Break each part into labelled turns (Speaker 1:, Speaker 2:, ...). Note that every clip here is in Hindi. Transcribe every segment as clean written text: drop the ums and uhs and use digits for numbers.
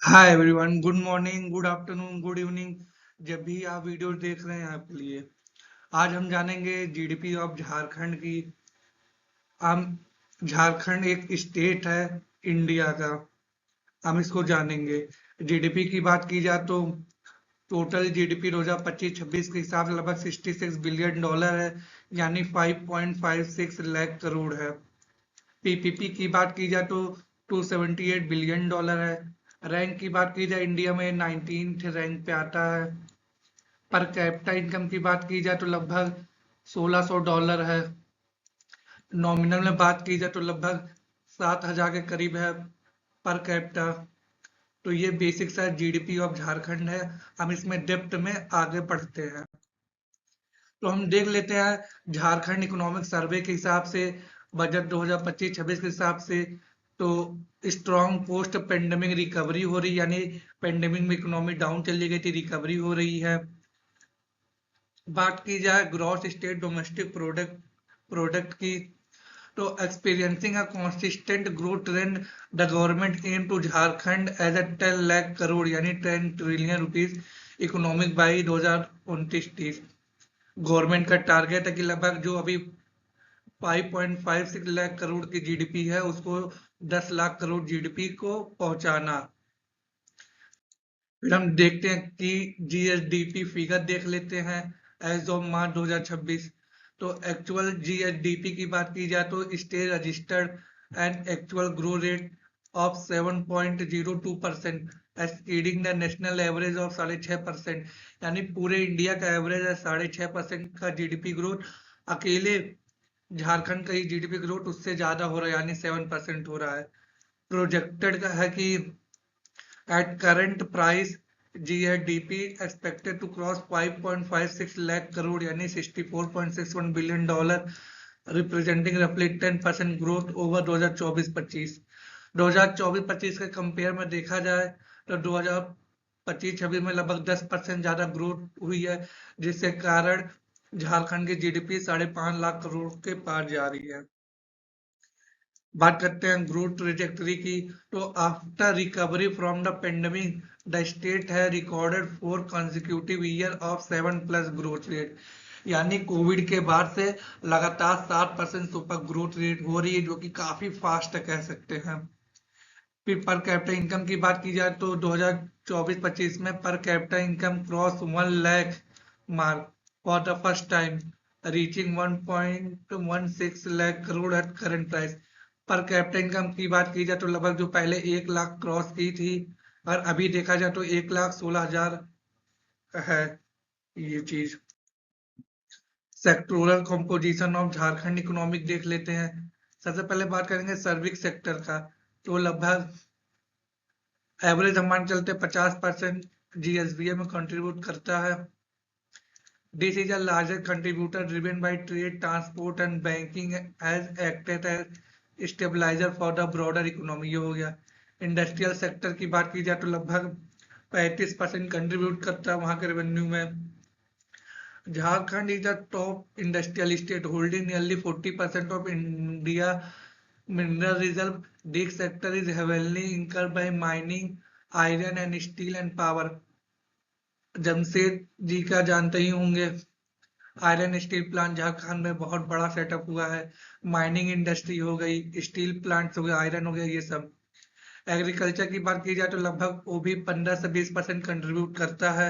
Speaker 1: Hi everyone, good morning, good afternoon, good evening. जब भी आप वीडियो देख रहे हैं आपके लिए आज हम जानेंगे जीडीपी ऑफ झारखंड की। हम झारखंड एक स्टेट है इंडिया का, हम इसको जानेंगे। जीडीपी की बात की जाए तो टोटल जीडीपी 2025-26 के हिसाब से लगभग 66 बिलियन डॉलर है, यानी 5.56 लाख करोड़ है। पीपीपी की बात की जाए तो 278 बिलियन डॉलर है। रैंक की बात की जाए इंडिया में 19th रैंक पे आता है। पर कैपिटा इनकम की बात की जाए तो लगभग $1600 है। नॉमिनल में बात की जाए तो लगभग 7000 के करीब है पर कैपिटा। तो ये बेसिक्स है जीडीपी ऑफ झारखंड है। हम इसमें डेप्थ में आगे बढ़ते हैं तो हम देख लेते हैं झारखंड इकोनॉमिक सर्वे के हिसाब से, बजट 2025-26 के हिसाब से। तो स्ट्रॉन्ग पोस्ट पेंडेमिक रिकवरी हो रही, यानी पेंडेमिक में इकोनॉमी डाउन चली गई थी, रिकवरी हो रही है। बात की जाए gross state domestic product product की, तो experiencing a consistent growth trend, the government aim to Jharkhand as a 10 lakh crore यानी 10 trillion rupees economic by 2029-30। Government का टारगेट है कि लगभग जो अभी 5.56 लाख करोड़ की जीडीपी है उसको 10 लाख करोड़ जीडीपी को पहुंचाना। फिर हम देखते हैं कि जीएसडीपी फिगर देख लेते हैं एज ऑफ मार्च 2026। तो एक्चुअल जीएसडीपी की बात की जाए तो state registered and actual grow rate of 7.02%, exceeding the national average of 6.5%। यानी पूरे इंडिया का एवरेज है 6.5% का जीडीपी ग्रोथ। अकेले झारखंड का ही जीडीपी ग्रोथ उससे ज्यादा हो रहा है, यानी 7% हो रहा है। प्रोजेक्टेड का है कि at current price, GDP expected to cross 5.56 lakh crore यानी 64.61 billion dollar, representing roughly 10% growth over 2024-25। 2024-25 के कंपेयर में देखा जाए तो 2025-26 में लगभग 10% ज्यादा ग्रोथ हुई है, जिसके कारण झारखंड की जीडीपी 5.5 लाख करोड़ के पार जा रही है। बात करते हैं ग्रोथ ट्रेजेक्टरी की, तो after recovery from the pandemic the state है recorded 4 consecutive year of 7+ growth rate. यानी कोविड के बाद से लगातार 7% सुपर ग्रोथ रेट हो रही है, जो कि काफी फास्ट कह सकते हैं। फिर पर कैपिटा इनकम की बात की जाए तो 2024-25 में पर capita income cross 1 lakh mark for the first time, reaching 1.16 lakh crore at current price. पर कैपिटा इनकम की बात की जाए तो लगभग जो पहले 1 लाख क्रॉस की थी और अभी देखा जाए तो 1,16,000 है ये चीज। Sectoral composition of Jharkhand economic देख लेते हैं। सबसे पहले बात करेंगे सर्विस सेक्टर का, तो लगभग एवरेज हम मान चलते 50% जीएसबीए में कंट्रीब्यूट करता है। This is a largest contributor driven by trade, transport and banking as acted as stabiliser for the broader economy. ये हो गया। इंडस्ट्रियल सेक्टर की बात की जाए तो लगभग 35% कंट्रीब्यूट करता है वहां के रेवेन्यू में। Jharkhand is the top industrial state holding nearly 40% of India mineral reserve. This sector is heavily anchored by mining, iron and steel and power. Jamshed ji का जानते ही होंगे, आयरन स्टील प्लांट झारखंड में बहुत बड़ा सेटअप हुआ है। माइनिंग इंडस्ट्री हो गई, स्टील प्लांट्स हो गए, आयरन हो गया, ये सब। एग्रीकल्चर की बात की जाए तो लगभग वो भी 15 से 20% कंट्रीब्यूट करता है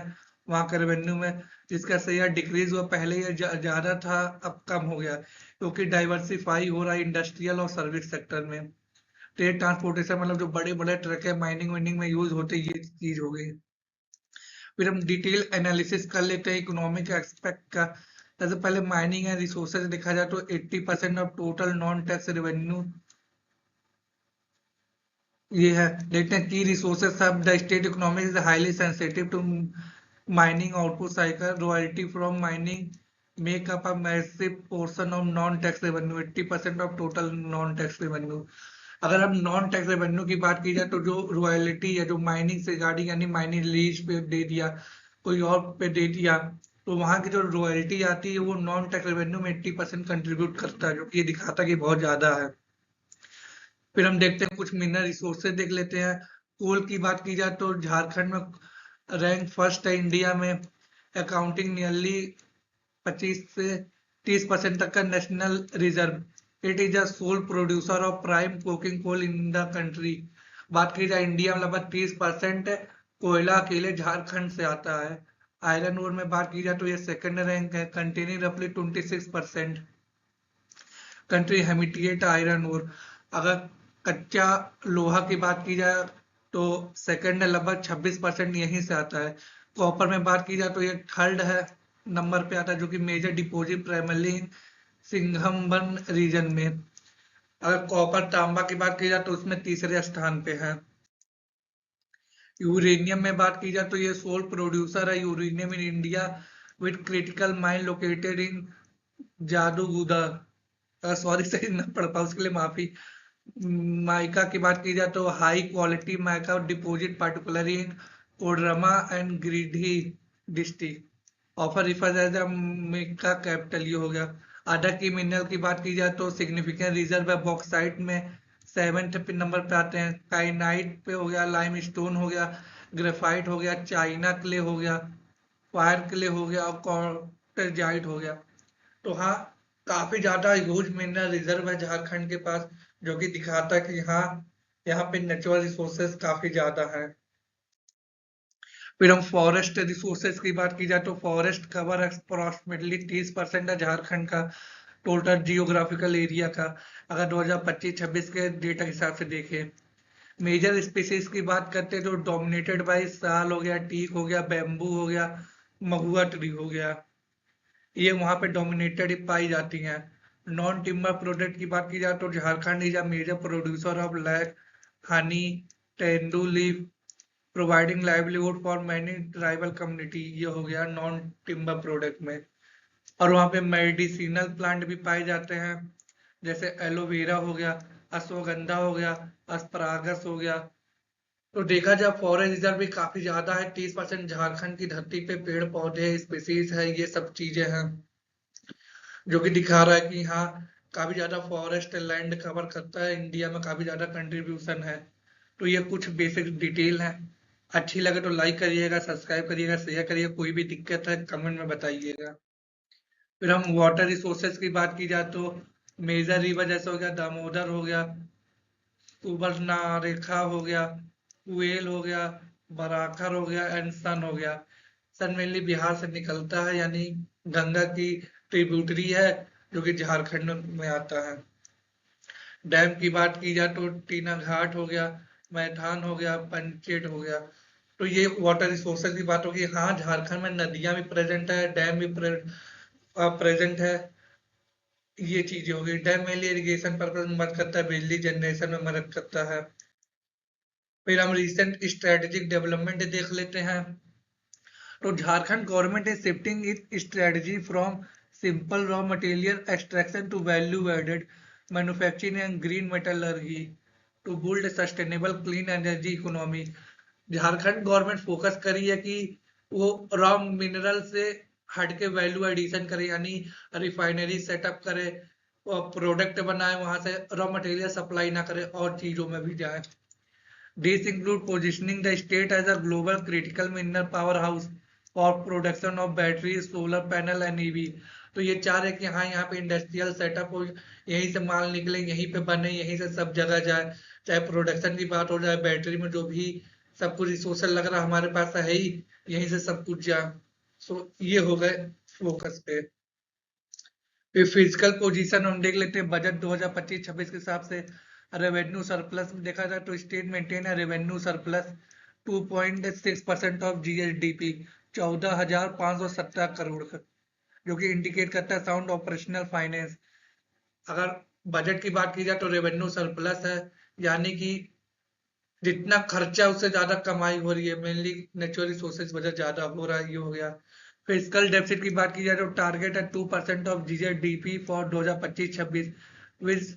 Speaker 1: वहां के रेवेन्यू में, जिसका शेयर डिक्रीज हुआ। पहले ये ज्यादा था, अब कम हो गया क्योंकि डाइवर्सिफाई हो रहा है इंडस्ट्रियल और सर्विस सेक्टर में। ट्रेड ट्रांसपोर्टेशन मतलब जो बड़े बड़े ट्रक है माइनिंग वाइनिंग में यूज होते, ये चीज हो गई। फिर हम डिटेल एनालिसिस कर लेते हैं इकोनॉमिक एक्सपेक्ट का। सबसे पहले माइनिंग एंड रिसोर्सेज देखा जाए तो 80% of total non tax revenue ये है। देखते हैं की रिसोर्सेज सब the state economy is highly sensitive to mining output cycle, royalty from mining make up a massive portion of non tax revenue, 80% of total non tax revenue. अगर हम नॉन टैक्स रेवेन्यू की बात की जाए तो जो रॉयल्टी है, जो माइनिंग से गाड़ी यानी माइनिंग लीज पे दे दिया, कोई और पे दे दिया, तो वहां की जो रॉयल्टी आती है वो नॉन टैक्स रेवेन्यू में 80% कंट्रीब्यूट करता है, जो कि ये दिखाता है कि बहुत ज्यादा है। फिर हम देखते हैं कुछ मिनरल रिसोर्सेज देख लेते हैं। कोल की बात की जाए तो झारखंड में रैंक फर्स्ट है इंडिया में, अकाउंटिंग नियरली 25 से 30% तक का national reserve. It is a sole producer of prime coking coal in the country. बात की जाए इंडिया में लगभग 30% कोयला अकेले झारखंड से आता है। आयरन ओर में बात की जाए तो ये सेकंड रैंक है, कंटेनिंग रफली 26%। Country hematite iron ore. अगर कच्चा लोहा की बात की जाए तो सेकंड है, लगभग 26% यहीं से आता है। कॉपर में बात की जाए तो ये थर्ड है, नंबर पे आता है, जो कि मेजर डिपोजिट प्राइमरली इन सिंघमबन रीजन में। अगर कॉपर तांबा की बात की जाए तो उसमें तीसरे स्थान पे है। यूरेनियम में बात की जाए तो ये सोल प्रोड्यूसर है uranium in India with critical mine located in Jaduguda. Sorry सही ना पढ़ पाऊँ उसके लिए माफी। माइका की बात की जाए तो high quality mica deposit particularly in Koderma and Giridih district offer refers as a mica capital, ये हो गया। अदर की मिनरल की बात की जाए तो सिग्निफिकेंट रिजर्व है बॉक्साइट में, 7th नंबर पे आते हैं। काइनाइट पे हो गया, लाइम स्टोन हो गया, ग्रेफाइट हो गया, चाइना क्ले हो गया, फायर क्ले हो गया और कॉर्टेजाइट हो गया। तो हाँ, काफी ज्यादा ह्यूज मिनरल रिजर्व है झारखंड के पास, जो कि दिखाता है कि हाँ, यहाँ पे नेचुरल रिसोर्सेज काफी ज्यादा है। फिर हम फॉरेस्ट रिसोर्सेज की बात की जाए तो फॉरेस्ट कवर अप्रोक्सीमेटली 30% है झारखंड का टोटल जियोग्राफिकल एरिया का, अगर 2025-26 के डेटा के हिसाब से देखें। मेजर स्पीसीज की बात करते हैं तो डोमिनेटेड बाई साल हो गया, टीक हो गया, बैम्बू हो गया, महुआ ट्री हो गया, ये वहां पे डोमिनेटेड पाई जाती हैं। नॉन टिम्बर प्रोडक्ट की बात की जाए तो Jharkhand is a major producer of lac, honey, tendu leaf, providing livelihood for many tribal community, ये हो गया नॉन टिम्बर प्रोडक्ट में। और वहाँ पे मेडिसिनल प्लांट भी पाए जाते हैं, जैसे एलोवेरा हो गया, अश्वगंधा हो गया, अस्परागस हो गया। तो देखा जाए फॉरेस्ट रिजर्व भी काफी ज्यादा है, 30% झारखंड की धरती पे पेड़ पौधे स्पीसीज है, ये सब चीजें हैं, जो कि दिखा रहा है कि हाँ, काफी ज्यादा फॉरेस्ट लैंड कवर करता है, इंडिया में काफी ज्यादा कंट्रीब्यूशन है। तो ये कुछ बेसिक डिटेल है। अच्छी लगे तो लाइक करिएगा, सब्सक्राइब करिएगा, शेयर करिएगा, कोई भी दिक्कत है कमेंट में बताइएगा। फिर हम वाटर रिसोर्सेज की बात की जाए तो मेजर रिवर जैसे हो गया, दामोदर हो गया, सुबर्णरेखा हो गया, कुएल हो गया, बराकर हो गया एंड सन हो गया। सन मेनली बिहार से निकलता है, यानी गंगा की ट्रिब्यूटरी है, जो कि झारखंड में आता है। डैम की बात की जाए तो टीना घाट हो गया, मैथान हो गया, पंचेट हो गया। तो ये वाटर रिसोर्सेज की बात होगी। हाँ, झारखंड में नदियां भी प्रेजेंट है, डैम भी प्रेजेंट है, ये चीजें हो गई। डैम मेनली इरिगेशन पर्पज में मदद करता है, बिजली जनरेशन में मदद करता है। फिर हम रिसेंट स्ट्रेटेजिक डेवलपमेंट देख लेते हैं। तो Jharkhand government is shifting it strategy from simple raw material extraction to value added manufacturing and green metallurgy to build sustainable clean energy economy. Jharkhand government focus करी है कि वो रॉ मिनरल से हट के वैल्यू एडिशन करे, यानी रिफाइनरी सेटअप करे और प्रोडक्ट बनाए, वहां से रॉ मटेरियल सप्लाई ना करे और चीजों में भी जाए। These include positioning the state as a global critical mineral powerhouse for production of batteries, solar panel and EV। तो ये चाह रहे कि हाँ, यहाँ पे इंडस्ट्रियल सेटअप हो, यहीं से माल निकले, यहीं पे बने, यहीं से सब जगह जाए। चाहे प्रोडक्शन की बात हो जाए, बैटरी में जो भी सब कुछ रिसोर्स लग रहा है हमारे पास है ही, यहीं से सब कुछ जाए। सो ये हो गए फोकस पे। फिर फिजिकल पोजीशन हम देख लेते हैं बजट 2025-26 के हिसाब से। रेवेन्यू सरप्लस में देखा जाए तो स्टेट मेंटेन है revenue surplus 2.6% of GSDP, 14,517 crore का, जो कि इंडिकेट करता है साउंड ऑपरेशनल फाइनेंस। अगर बजट की बात की जाए तो रेवेन्यू सरप्लस है, यानी कि जितना खर्चा उससे ज्यादा कमाई हो रही है, मेनली नेचुरल रिसोर्सेज वजह ज्यादा हो रहा है, ये हो गया। फिजिकल डेफिसिट की बात की जाए तो टारगेट है 2% of GSDP for 2025-26 which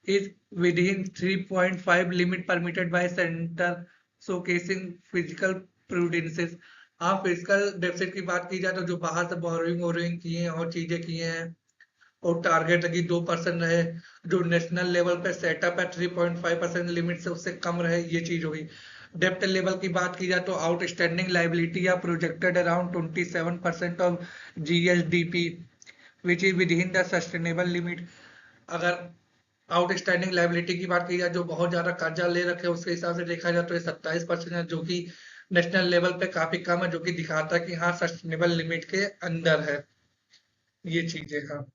Speaker 1: is within 3.5 limit permitted by centre, showcasing physical prudences. हाँ, फिजिकल डेफिसिट की बात की जाए तो जो बाहर से बोरोइंग किए हैं और चीजें किए हैं, और टारगेट है कि 2% रहे, जो नेशनल लेवल पे सेटअप है 3.5% लिमिट से उससे कम रहे, ये चीज होगी। डेप्ट लेवल की बात की जाए तो आउटस्टैंडिंग लाइबिलिटी या projected around 27% of GSDP which is with in the sustainable limit. अगर आउटस्टैंडिंग लाइबिलिटी की बात की जाए, जो बहुत ज्यादा कर्जा ले रखे हैं, उसके हिसाब से देखा जाए तो ये 27% है, जो कि नेशनल लेवल पे काफी कम है, जो कि दिखाता है कि हाँ सस्टेनेबल लिमिट के अंदर है ये चीजें। हाँ,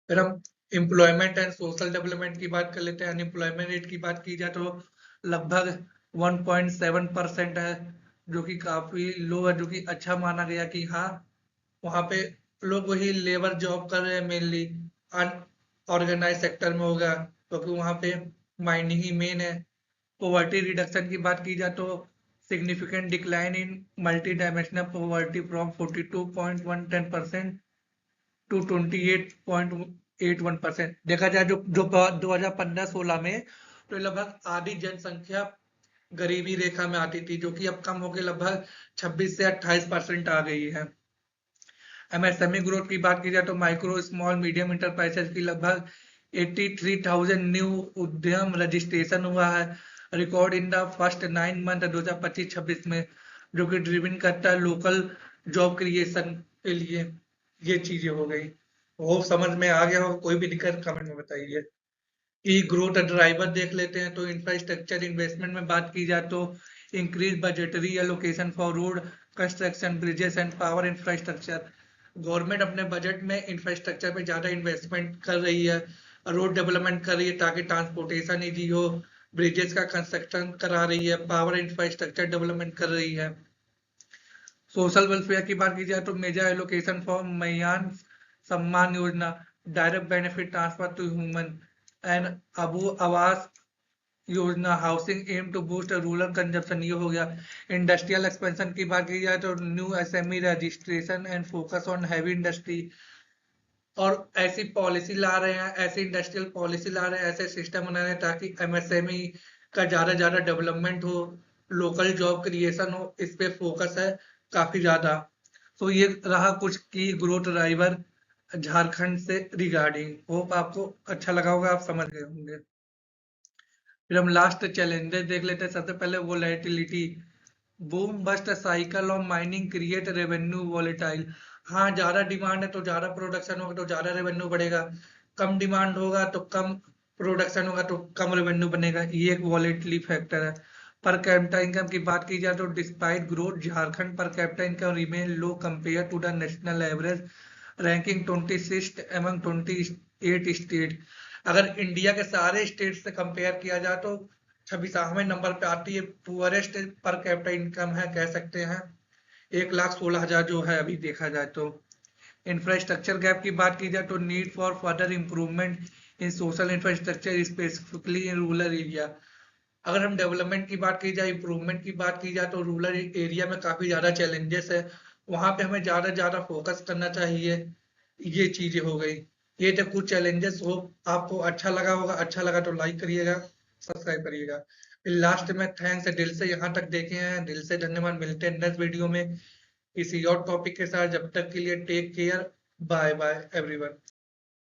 Speaker 1: फिर हम एम्प्लॉयमेंट एंड सोशल डेवलपमेंट की बात कर लेते हैं। अनएम्प्लॉयमेंट रेट की बात की जाए तो लगभग 1.7% है, जो कि काफी लो है, जो कि अच्छा माना गया कि हाँ वहाँ पे लोग वही लेबर जॉब कर रहे हैं, मेनली अनऑर्गेनाइज सेक्टर में होगा, क्योंकि वहाँ पे माइनिंग ही मेन है। पॉवर्टी रिडक्शन की बात की जाए तो significant decline in multi dimensional poverty from 42.110% to 28.81%। देखा जाए जो 2015-16 में तो लगभग आधी जनसंख्या गरीबी रेखा में आती थी, जो कि अब कम होकर लगभग 26 से 28% आ गई है। एमएसएमई ग्रोथ की बात की जाए तो माइक्रो स्मॉल मीडियम इंटरप्राइजेस की लगभग 83,000 न्यू उद्यम रजिस्ट्रेशन हुआ है, record in the first 9 month 2025-26 में, जो कि ड्रिवन करता है लोकल जॉब क्रिएशन के लिए। ये चीजें हो गई, वो समझ में आ गया हो, कोई भी दिक्कत कमेंट में बताइए। कि ग्रोथ ड्राइवर देख लेते हैं तो इंफ्रास्ट्रक्चर इन्वेस्टमेंट में बात की जाए तो increase budgetary allocation for road construction, bridges and power infrastructure. Government अपने बजट में इंफ्रास्ट्रक्चर पे ज्यादा इन्वेस्टमेंट कर रही है, रोड डेवलपमेंट कर रही है ताकि ट्रांसपोर्टेशन ईजी हो, ब्रिजेस का कंस्ट्रक्शन करा रही है, पावर इंफ्रास्ट्रक्चर डेवलपमेंट कर रही है। सोशल वेलफेयर की बात की जाए तो major allocation for Maiyan Samman Yojana, direct benefit transfer to human and Abua Awas Yojana, housing aim to boost rural consumption, ये हो गया। इंडस्ट्रियल एक्सपेंशन की बात की जाए तो new SME registration and focus on heavy industry, और ऐसी पॉलिसी ला रहे हैं, ऐसी इंडस्ट्रियल पॉलिसी ला रहे हैं, ऐसे सिस्टम बना रहे हैं ताकि एमएसएमई का ज्यादा डेवलपमेंट हो, लोकल जॉब क्रिएशन हो, इस पे फोकस है काफी ज्यादा। तो ये रहा कुछ की ग्रोथ ड्राइवर झारखंड से रिगार्डिंग। होप आपको अच्छा लगा होगा, आप समझ गए होंगे। फिर हम लास्ट चैलेंजेस देख लेते हैं। सबसे पहले volatility, boom bust cycle of mining create revenue volatile. हाँ, ज्यादा डिमांड है तो ज्यादा प्रोडक्शन होगा तो ज्यादा रेवेन्यू बढ़ेगा, कम डिमांड होगा तो कम प्रोडक्शन होगा तो कम रेवेन्यू बनेगा, ये एक वॉलेटिलिटी फैक्टर है। पर कैपिटा इनकम की बात की जाए तो despite growth Jharkhand per capita income remain low compare to the national average, ranking 26 among 28 state. अगर इंडिया के सारे स्टेट से कंपेयर किया जाए तो 26वें नंबर पे आती है, पुअरेस्ट पर कैपिटा इनकम है कह सकते हैं, 1,16,000 जो है अभी देखा जाए तो। इंफ्रास्ट्रक्चर गैप की बात की जाए तो need for further improvement in social infrastructure specifically in rural area. अगर हम डेवलपमेंट की बात की जाए, इम्प्रूवमेंट की बात की जाए तो रूरल एरिया में काफी ज्यादा चैलेंजेस है, वहां पे हमें ज्यादा फोकस करना चाहिए। ये चीजें हो गई, ये तो कुछ चैलेंजेस हो। आपको अच्छा लगा होगा, अच्छा लगा तो लाइक करिएगा, सब्सक्राइब करिएगा। फिर लास्ट में थैंक्स दिल से यहाँ तक देखे हैं, दिल से धन्यवाद। मिलते हैं नेक्स्ट वीडियो में किसी और टॉपिक के साथ, जब तक के लिए take care, bye bye everyone.